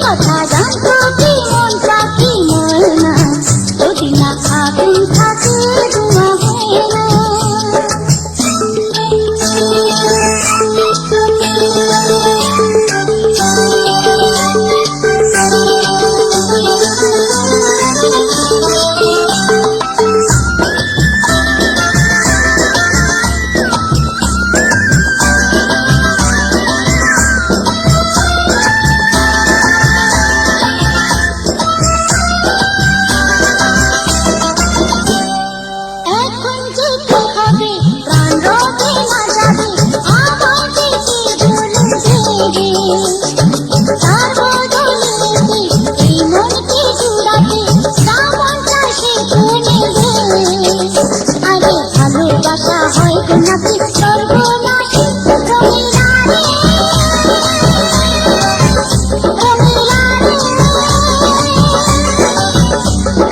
কথা জানতো কি মন পাখি ময়না, যদি না আগুন থাকে ধোঁয়া হয় না। ভালোবাসা হয় নাকি সর্বনাশী, রঙিলা রে রঙিলা রে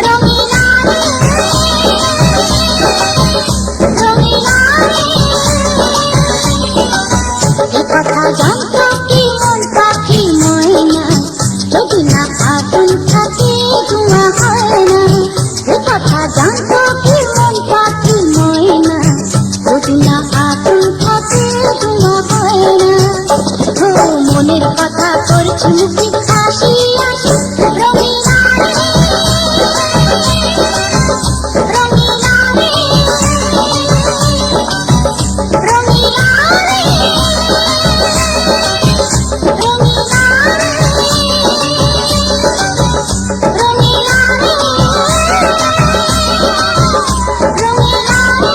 রঙিলা রে রঙিলা রে। এ কথা জানতো কি মন পাখি ময়না, যদি না আগুন থাকে ধোঁয়া হয় না। এ কথা জানতো কি মন পাখি ময়না, যদি না আগুন থাকে ধোঁয়া হয় না। ও মনের কথা করছি মুখে হাসি হাসি, রঙিলা রে রঙিলা রে রঙিলা রে রঙিলা রে রঙিলা রে রঙিলা রে।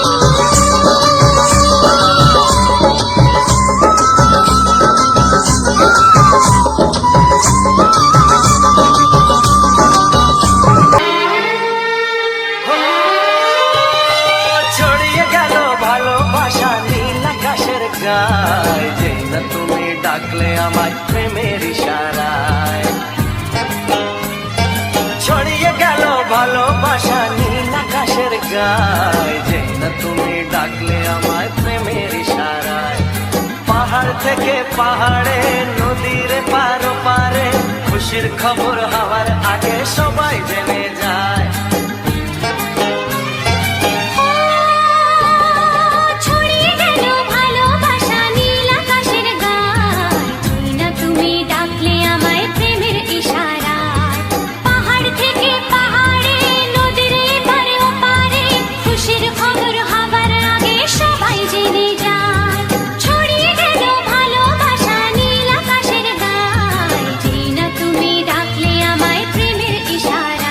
ছড়িয়ে গেল ভালোবাসা নীল আকাশের গায়, যেই না তুমি ডাকলে আমায় প্রেমের ইশারায়। ছড়িয়ে গেল ভালোবাসা নীল আকাশের গায়, যেই না তুমি ডাকলে আমায় প্রেমের ইশারায়। পাহাড় থেকে পাহাড়ে নদীর পার পারে, খুশির খবর হওয়ার আগে সবাই জেনে যায়। ছড়িয়ে গেল ভালোবাসা নীল আকাশের গায়, যেই না তুমি ডাকলে আমায় প্রেমের ইশারায়। পাহাড় থেকে পাহাড়ে নদীর এপারে ওপারে, খুশির খবর হবার আগে সবাই জেনে যায়। ছড়িয়ে গেল ভালোবাসা নীল আকাশের গায়, যেই না তুমি ডাকলে আমায় প্রেমের ইশারায়।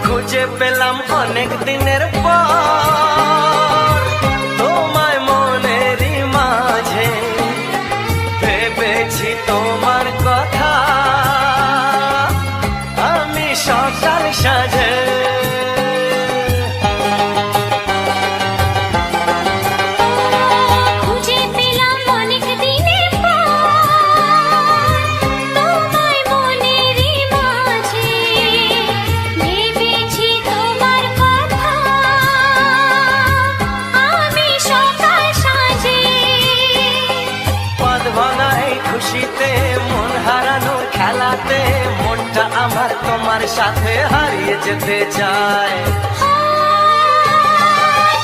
খুঁজে পেলাম অনেক দিনের পর তোমায় মনেরই মাঝে, ভেবেছি তোমার কথা আমি সকাল সাজে। খুঁজে পেলাম অনেক দিনের পর তোমায় মনেরই মাঝে, ভেবেছি তোমার কথা আমি সকাল সাজে। পদ ভাঙা এই খুশিতে মন হারানোর খেলাতে, মনটা আমার তোমার সাথে হারিয়ে যেতে চায়।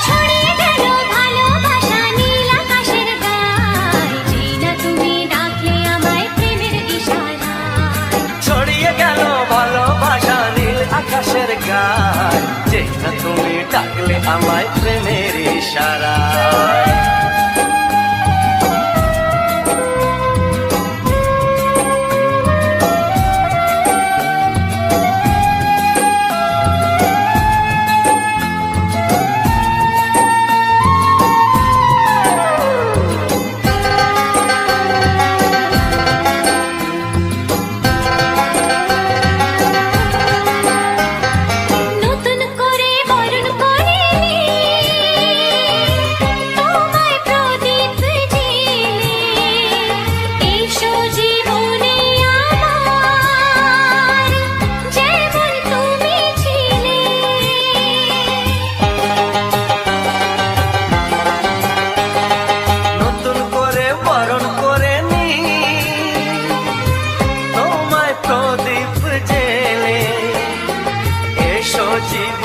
ছড়িয়ে গেল ভালোবাসা নীল আকাশের গায়, যেই না তুমি ডাকলে আমায় প্রেমের ইশারায়। ছড়িয়ে গেল ভালোবাসা নীল আকাশের গায়, যেই না তুমি ডাকলে আমায় প্রেমের ইশারায়। নতুন করে বড়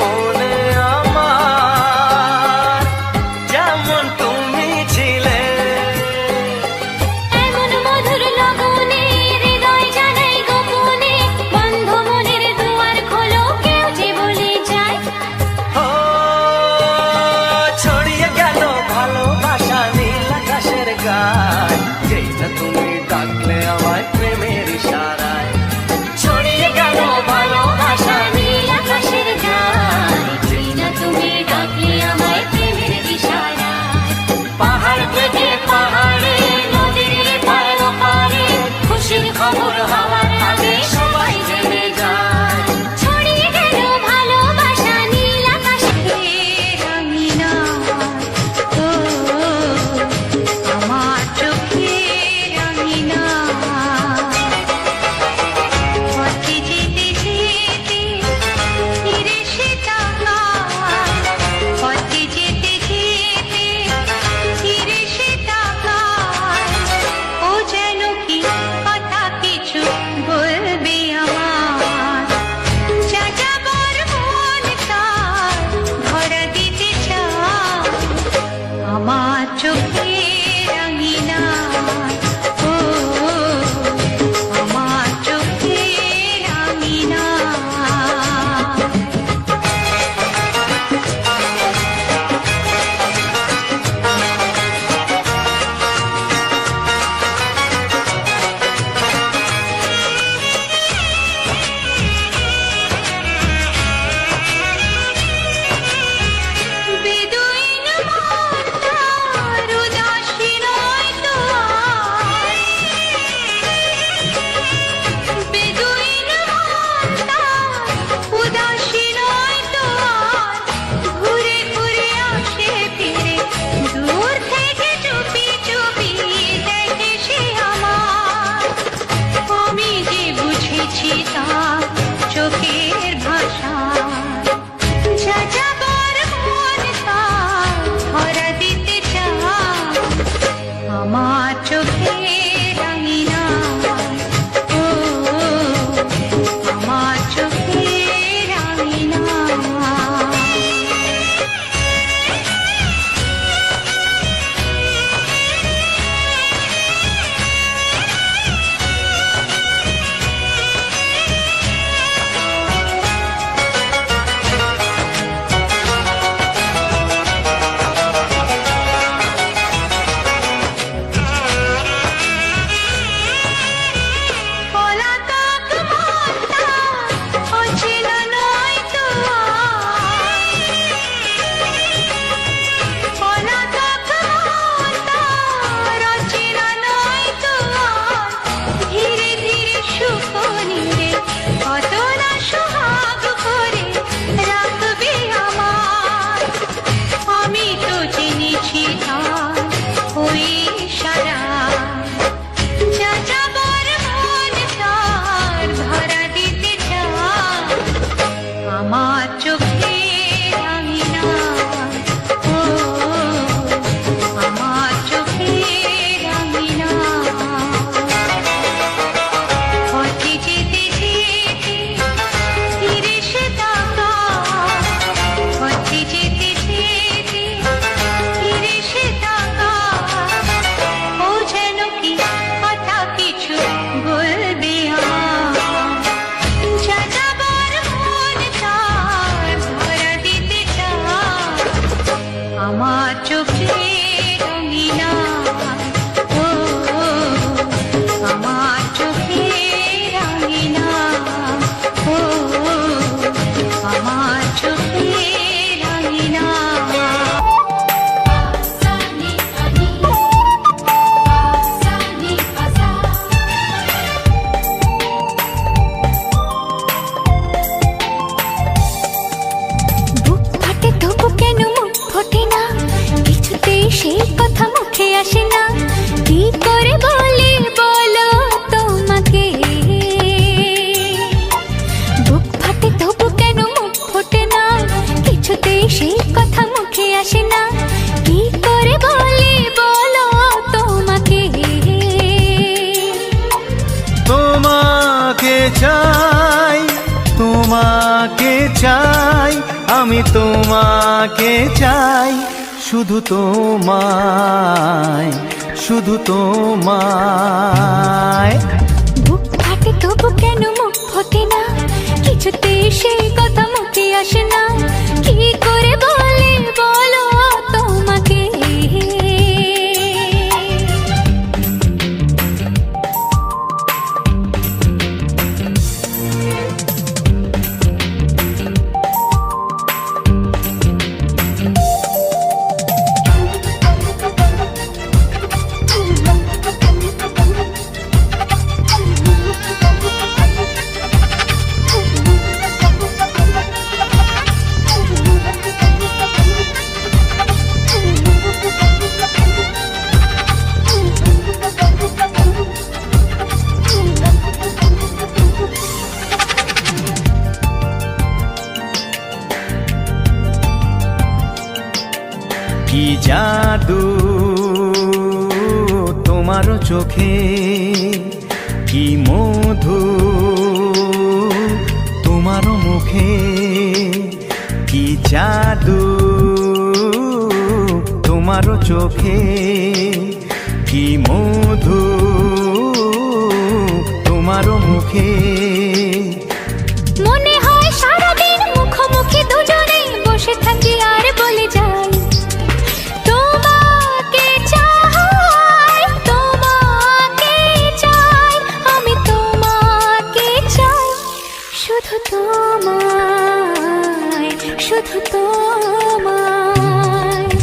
মনে আমার যেমন তুমি ছিলে। এমন মধুর লগনে হৃদয় জানাই গোপনে, বন্ধ মনের দুয়ার খোলো, কেউ যে বলে যায়। ও ছড়িয়ে গেল ভালোবাসা নীল আকাশের গায়, যেই না তুমি ডাকলে আমায় প্রেমের ইশারায়। ছড়িয়ে গেল ভালোবাসা নীল আকাশের গায়, যেই না তুমি ডাকলে আমায় প্রেমের ইশারায়। পাহাড় থেকে পাহাড়ে, নদীর পার পারে, খুশির খবর হওয়ার আগে সবাই জেনে যায়। ছড়িয়ে গেল ভালোবাসা নীল আকাশে রঙিনা, ও আমার চোখে রঙিনা। পথে যেতে যেতে ফিরে সে তাকায়, পথে যেতে যেতে ফিরে সে তাকায়। ও যেন কি কথা কিছু বলবে আমার, যা যাবার মন তার ধরা দিতে চায়। আমার চোখে রঙিনা, ও আমার চোখে রঙিনা। বেদুইন মন তার উদাসী নয় তো আর, বেদুইন মন তার উদাসী নয় তো আর। ঘুরে ঘুরে আসে ফিরে, দূর থেকে চুপি চুপি দেখে সে আমার। আমি যে বুঝেছি তার চোখের ভাষা, যা যাবার মন তার ধরা দিতে চায়। আমার চোখে রঙিনা, ও আমার চোখে রঙিনা। পলাতক মন তার অচেনা নয় তো আর, পলাতক মন তার অচেনা নয় তো আর। ধীরে ধীরে সুখ নিয়ে কত না সোহাগ করে রাখবে আমার। আমি তো জেনেছি তার ওই ইশারা, যা যাবার মন তার ধরা দিতে চায়। আমার চোখে রঙিনা, ও আমার চোখে রঙিনা। পথে যেতে যেতে ফিরে সে তাকায়, পথে যেতে যেতে ফিরে সে তাকায়। ও যেন কি কথা কিছু বলবে আমার, যা যাবার মন তার ধরা দিতে চায়। আমার চোখে রঙিনা, ও আমার চোখে রঙিনা, ও আমার চোখে রঙিনা। বুক ফাটে তবু কেন মুখ ফোটে না, কিছুতেই সেই কথা মুখে আসে না। কি করে বলি বলো তোমাকে, বুক ফাটে তবু কেন মুখ ফোটে না, কিছুতেই সেই কথা মুখে আসে না। কি করে বলি বলো তোমাকে। তোমাকে চাই, তোমাকে চাই, আমি তোমাকে চাই, শুধু তোমায়, শুধু তোমায়। বুক ফাটে তবু কেন মুখ ফোটে না, কিছুতে সেই কথা মুখে আসে না, কি করে বলে বলো তোমাকে। কি জাদু তোমার চোখে, কি মধু তোমার মুখে, কি জাদু তোমার চোখে, কি মধু তোমার মুখে। মনে হয় সারাদিন মুখোমুখি দুজনে বসে থাকি আর বলে যাই, তোমাকে চাই, তোমাকে চাই, আমি তোমাকে চাই, শুধু তোমায়, শুধু তোমায়।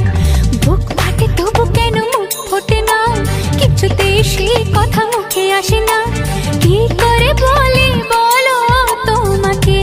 বুক ফাটে তবু কেন মুখ ফোটে না, কিছুতে সেই কথা মুখে আসে না, কি করে বলে বলো তোমাকে।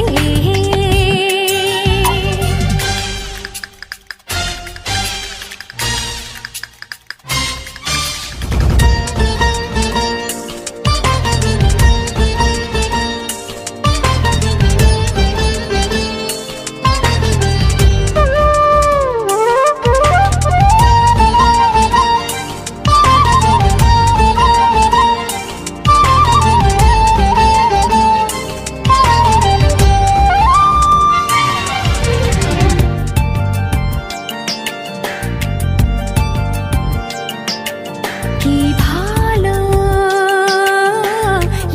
কি ভালো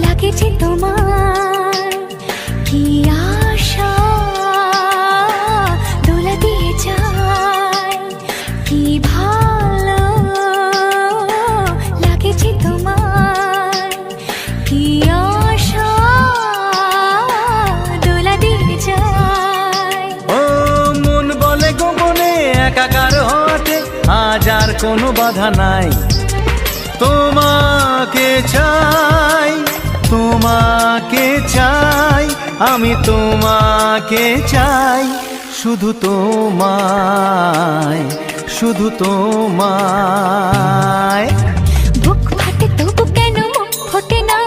লাগেছে তোমার, কি আশা দোলা দিয়ে যায়, কি ভালো লাগেছে তোমার, কি আশা দোলা দিয়ে যায়। ও মন বলে গোপনে একাকার হতে আজ আর কোনো বাধা নাই, তোমাকে চাই, তোমাকে চাই, আমি তোমাকে চাই, শুধু তোমায়, শুধু তোমায়। বুক ফাটে তবু কেন মুখ ফোটে না,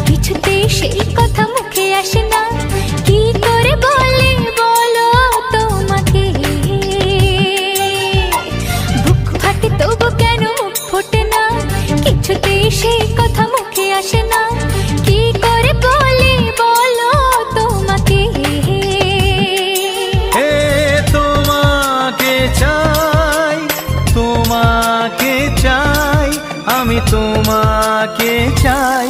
কিছুতে সেই কথা মুখে আসে না, কি করে বলে বলো তোমাকে। বুক ফাটে তবু কেন মুখ ফোটে না, কিছুতে সেই কথা মুখে আসে না, কি করে বলে বলো তোমাকে। হে তোমাকে চাই, তোমাকে চাই, আমি তোমাকে চাই,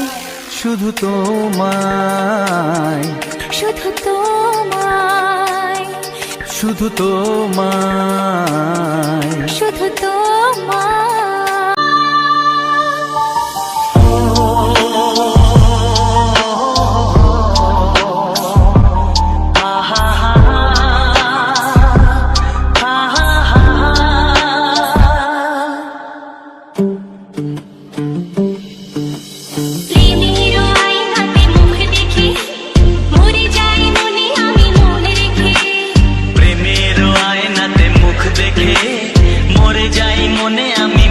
শুধু তোমায়, শুধু তোমায়, শুধু তোমায়, শুধু তোমায়। প্রেমের আয়নাতে মুখ দেখে মরে যাই মনে আমি মনে রেখে, প্রেমের আয়নাতে মুখ দেখে মরে যাই মনে আমি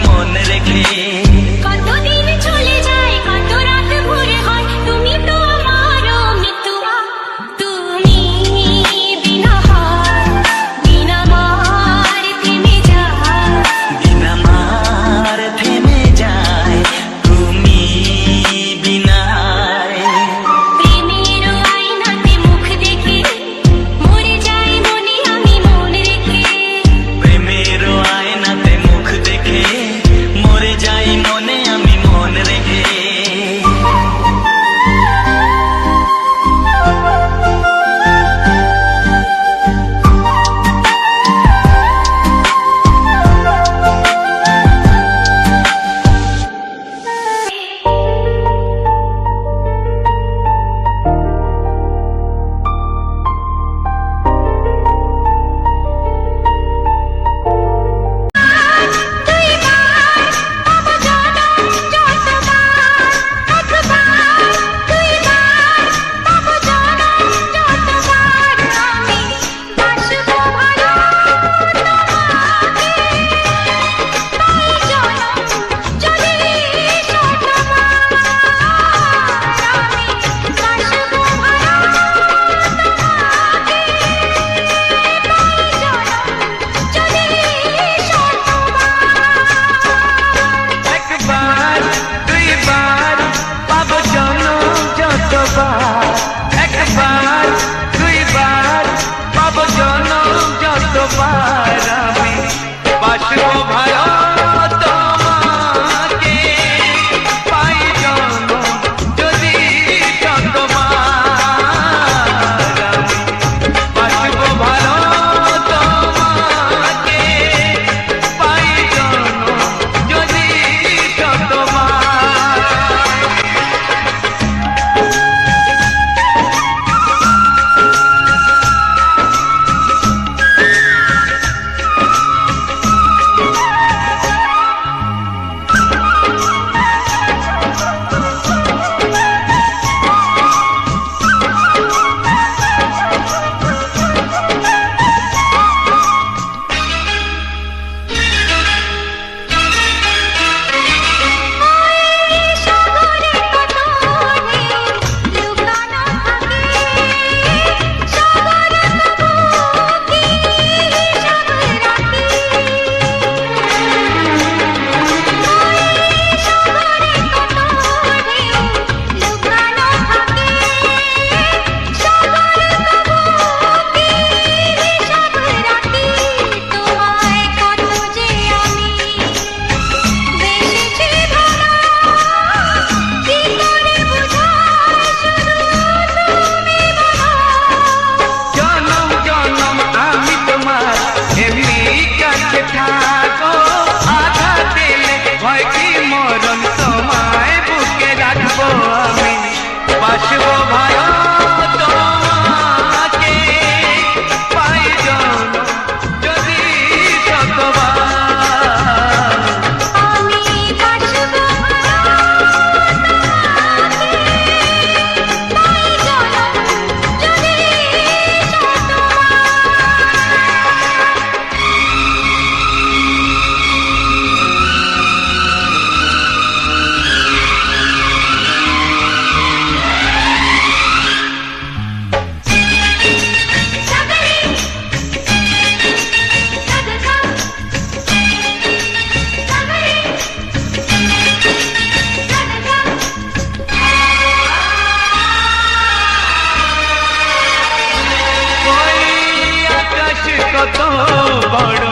বড়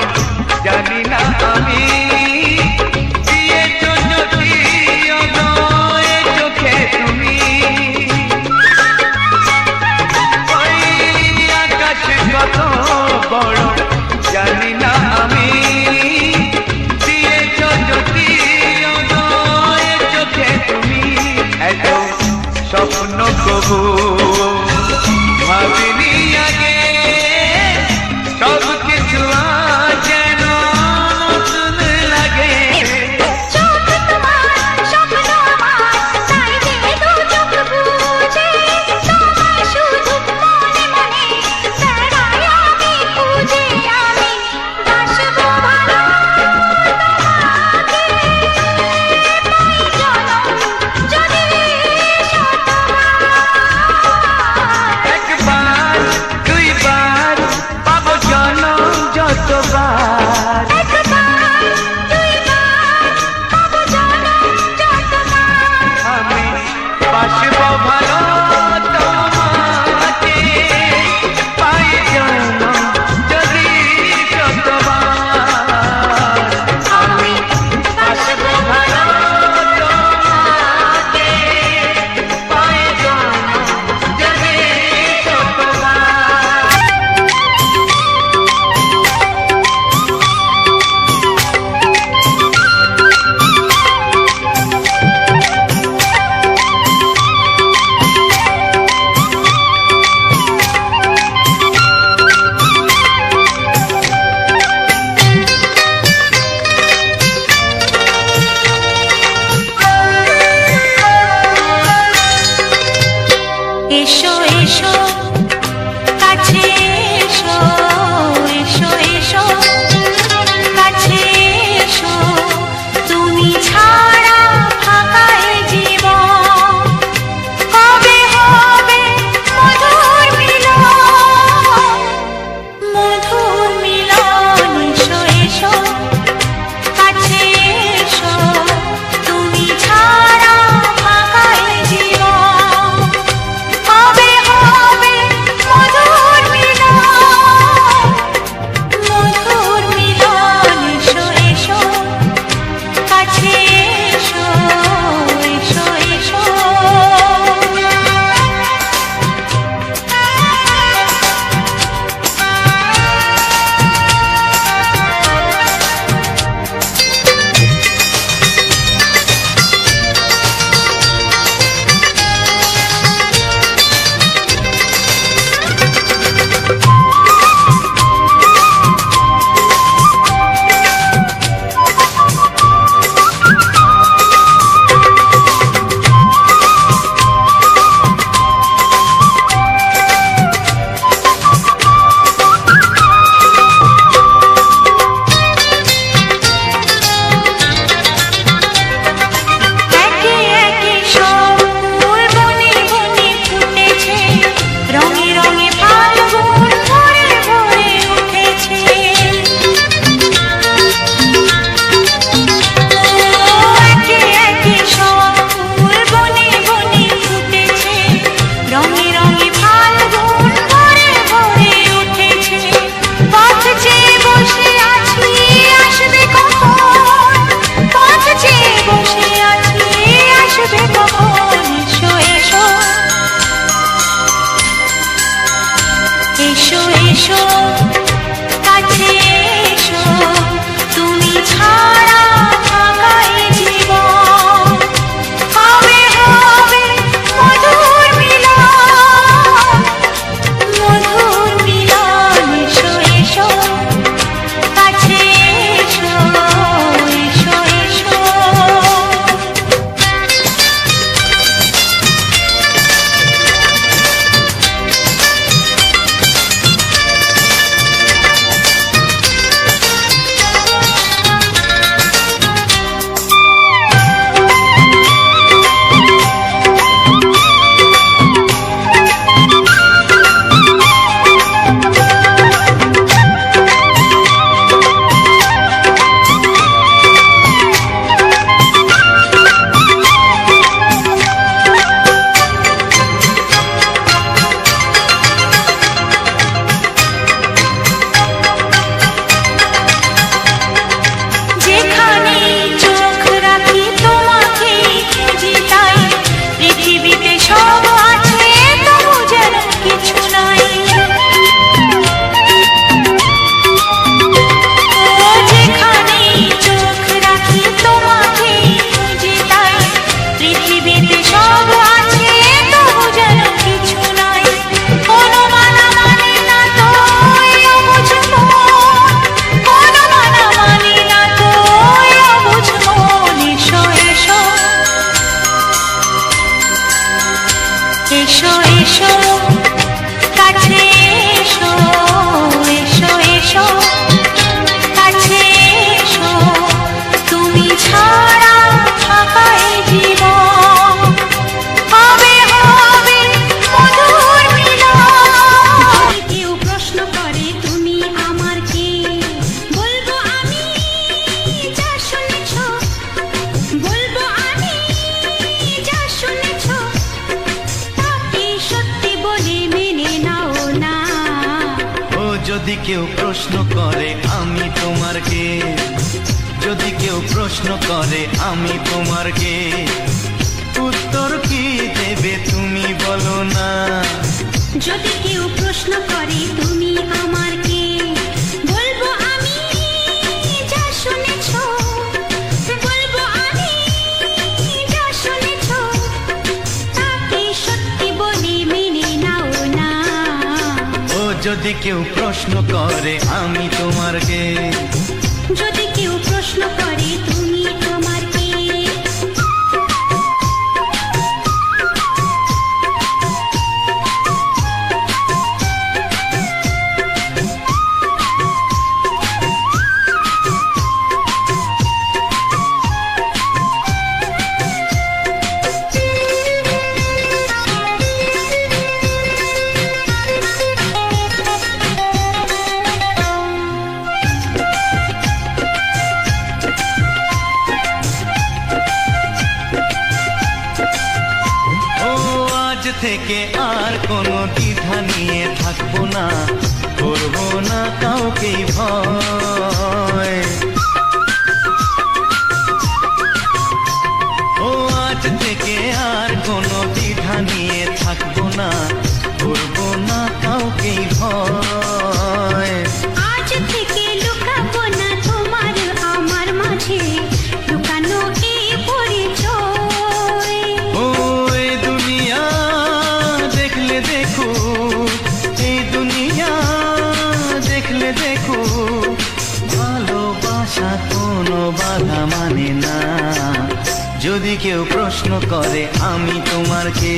জানি না আমি দিয়েছো যদি অদয় চোখে তুমি ওই আকাশ কত বড় জানি না আমি দিয়েছো যদি অদয় চোখে তুমি এত স্বপ্ন কবু ভাবিনি আগে সব কিছু আজ যেন নতুন লাগে চোখ তোমার স্বপ্ন আমার তাই যে দু চোখ বুঝে তোমার শুধু মনে মনে বেড়াই আমি খুঁজে আমি বাসবো ভালো তোমাকে পাই জনম যদি শতবার একবার দুইবার পাবো জনম যতবার একবার দুইবার পাবো জনম যতবার আমি বাসবো ভালো তোমাকে পাই জনম যদি যতবার আমি বাসবো ভালো তোমাকে পাই জনম যদি যতবার যদি কেউ প্রশ্ন করে আমি তোমার কে, যদি কেউ প্রশ্ন করে আমি তোমার কে, উত্তর কি দেবে তুমি বলো না। যদি কেউ প্রশ্ন করে তুমি আমার কে, বলবো আমি যা শুনেছো, বলবো আমি যা শুনেছো, তাকে সত্যি বলে মেনে নাও না। ও যদি কেউ প্রশ্ন করে আমি তোমার কে, যদি কেউ প্রশ্ন করে তুমি আমার কে। থেকে আর কোনো দ্বিধা নিয়ে থাকবো না, করবো না কাউকেই ভয়। ও আজ থেকে আর কোনো দ্বিধা নিয়ে থাকবো না, করবো না কাউকেই ভয়। আজ থেকে লুকাবো না তোমার আমার মাঝে লুকানো এই পরিচয়। ও এই দুনিয়া দেখলে দেখো, এই দুনিয়া দেখলে দেখো, ভালোবাসা কোনো বাধা মানে না। যদি কেউ প্রশ্ন করে আমি তোমার কে,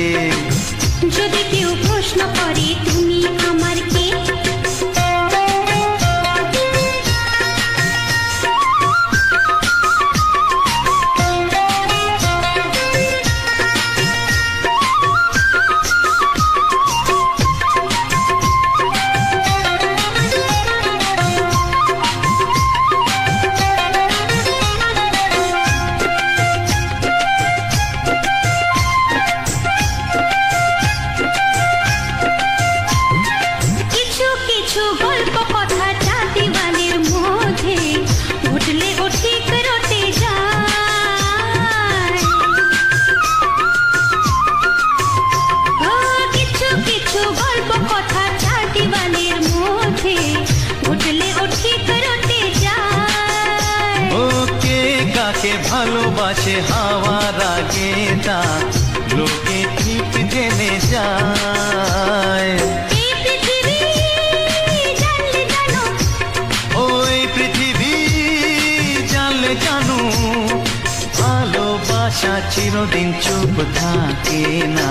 যদি কেউ প্রশ্ন করে তুমি আমার কে। ভালোবাসে হাওয়ার আগে তা লোকে ঠিক জেনে যায়। ওই পৃথিবী জানলে জানো, ভালোবাসা চিরদিন চুপ থাকে না।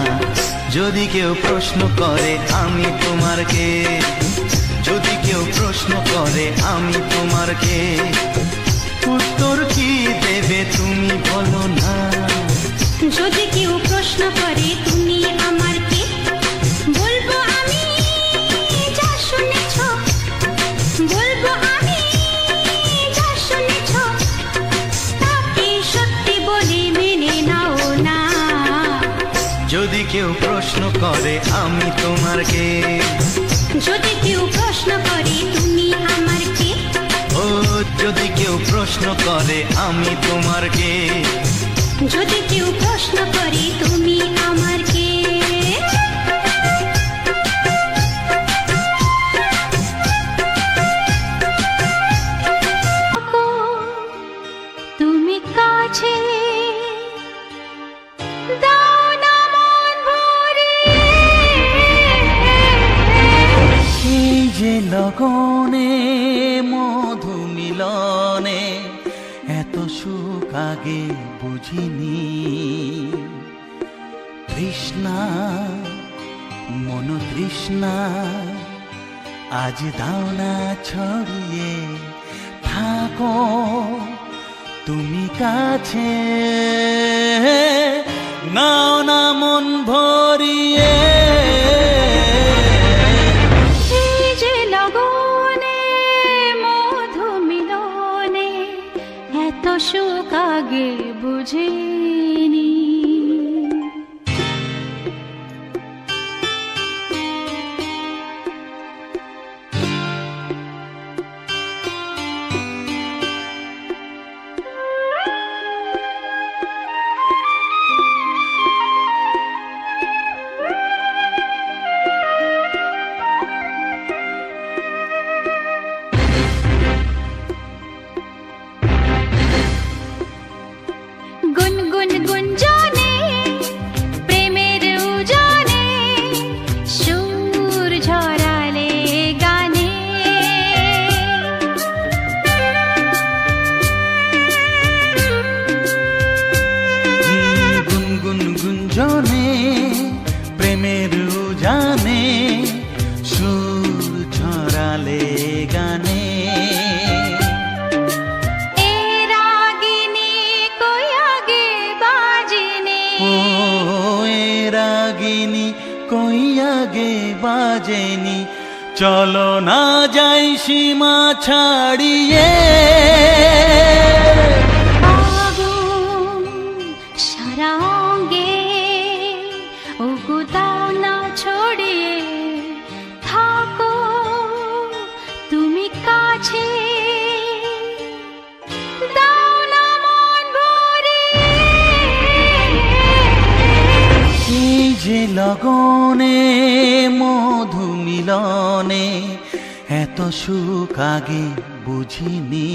যদি কেউ প্রশ্ন করে আমি তোমার কে, যদি কেউ প্রশ্ন করে আমি তোমার কে, উত্তর কি দেবে তুমি বলো না। যদি কেউ প্রশ্ন করে তুমি আমার কে, বলবো আমি যা শুনেছো, বলবো আমি যা শুনেছো, তাকে সত্যি বলে মেনে নাও না। যদি কেউ প্রশ্ন করে আমি তোমার কে, যদি কেউ প্রশ্ন করে তুমি আমার কে, ও যদি কেউ প্রশ্ন করে আমি তোমার কে, যদি কেউ প্রশ্ন করে তুমি আমার কে। তুমি কাছে দাও না মন ভরিয়ে, এই যে লগনে মধু মিলনে এত সুখ আগে বুঝিনি। তৃষ্ণা মন তৃষ্ণা আজ দাও না ছড়িয়ে, থাকো তুমি কাছে, নাও না মন ভরিয়ে। এই যে লগনে মধু মিলনে এত সুখ আগে বুঝিনি। জেনি চলো না যাই সীমা ছাড়িয়ে। আগুন সারা অঙ্গে ওগো দাও না ছড়িয়ে থাকো তুমি কাছে দাও না মন ভরিয়ে। এই যে লগনে মধু মিলনে এত সুখ আগে বুঝিনি।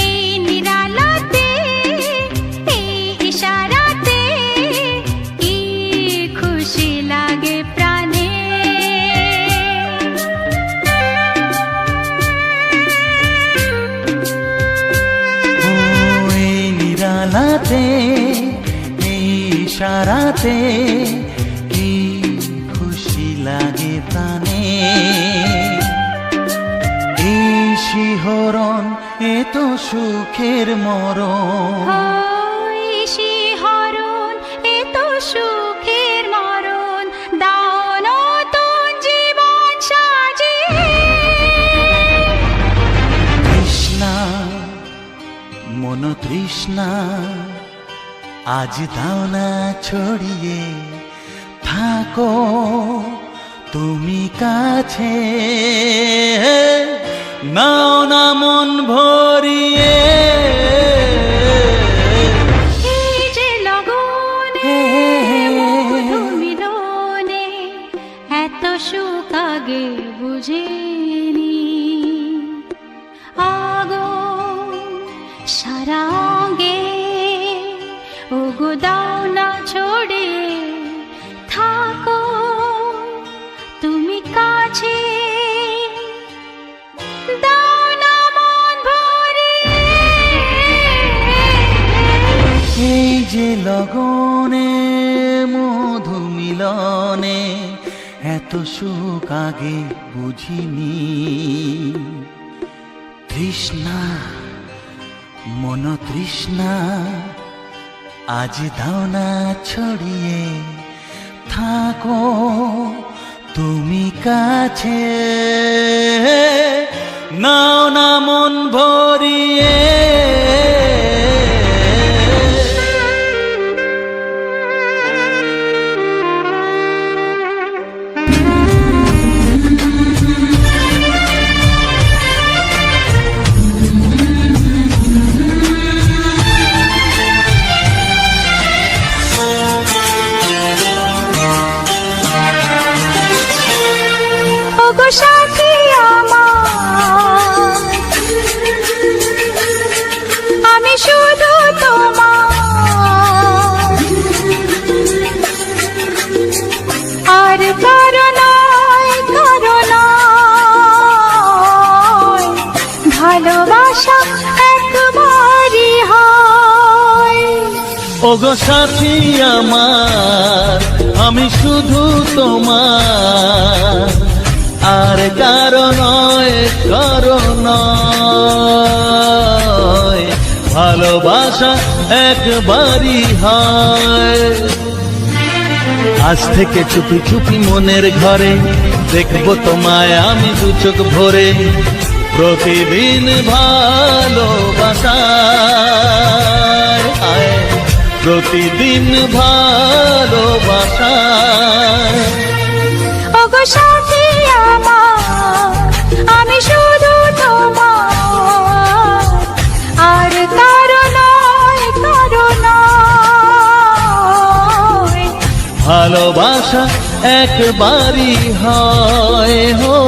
এই নিরালাতে এই ইশারাতে কি খুশি লাগে প্রাণে। ও এই নিরালাতে এই ইশারাতে কি খুশি লাগে প্রাণে। এই শিহরণ এ তো সুখের মরণ। ওই শিহরণ এ তো সুখের মরণ দাও নতুন জীবন সাজিয়ে। তৃষ্ণা মন তৃষ্ণা আজ দাও না ছড়িয়ে থাকো তুমি কাছে নাও না মন ভরিয়ে। এই যে লগনে মধু মিলনে এত সুখ আগে বুঝিনি। আগুন সারা অঙ্গে ওগো দাও না ছড়িয়ে থাকো তুমি কাছে দাও না মন ভরিয়ে। এই যে লগনে মধু মিলনে এত সুখ আগে বুঝিনি। তৃষ্ণা মন তৃষ্ণা আজ দাও না ছড়িয়ে থাকো তুমি কাছে নাও না মন ভরিয়ে। ওগো সাথী আমার আমি শুধু তোমার আর কারো নয় ভালোবাসা একবারই হয়। ওগো সাথী আমার আমি শুধু তোমার আর কারো নয় ভালোবাসা একবারই হয়। আজ থেকে চুপি চুপি মনের ঘরে দেখবো তোমায় আমি দু চোখ ভরে প্রতিদিন ভালোবাসায় প্রতিদিন ভালোবাসায়। ওগো সাথী আমার আমি শুধু তোমার আর কারো নয় ভালোবাসা একবারই হয় হো।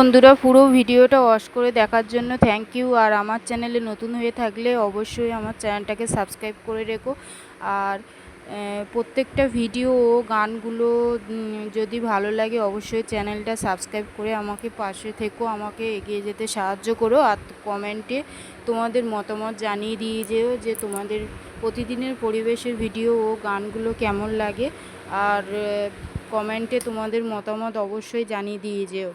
বন্ধুরা, পুরো ভিডিওটা ওয়াচ করে দেখার জন্য থ্যাংক ইউ। আর আমার চ্যানেলে নতুন হয়ে থাকলে অবশ্যই আমার চ্যানেলটাকে সাবস্ক্রাইব করে রেখো। আর প্রত্যেকটা ভিডিও ও গানগুলো যদি ভালো লাগে অবশ্যই চ্যানেলটা সাবস্ক্রাইব করে আমাকে পাশে থেকো, আমাকে এগিয়ে যেতে সাহায্য করো। আর কমেন্টে তোমাদের মতামত জানিয়ে দিয়ে যেও যে তোমাদের প্রতিদিনের পরিবেশের ভিডিও ও গানগুলো কেমন লাগে। আর কমেন্টে তোমাদের মতামত অবশ্যই জানিয়ে দিয়ে যেও।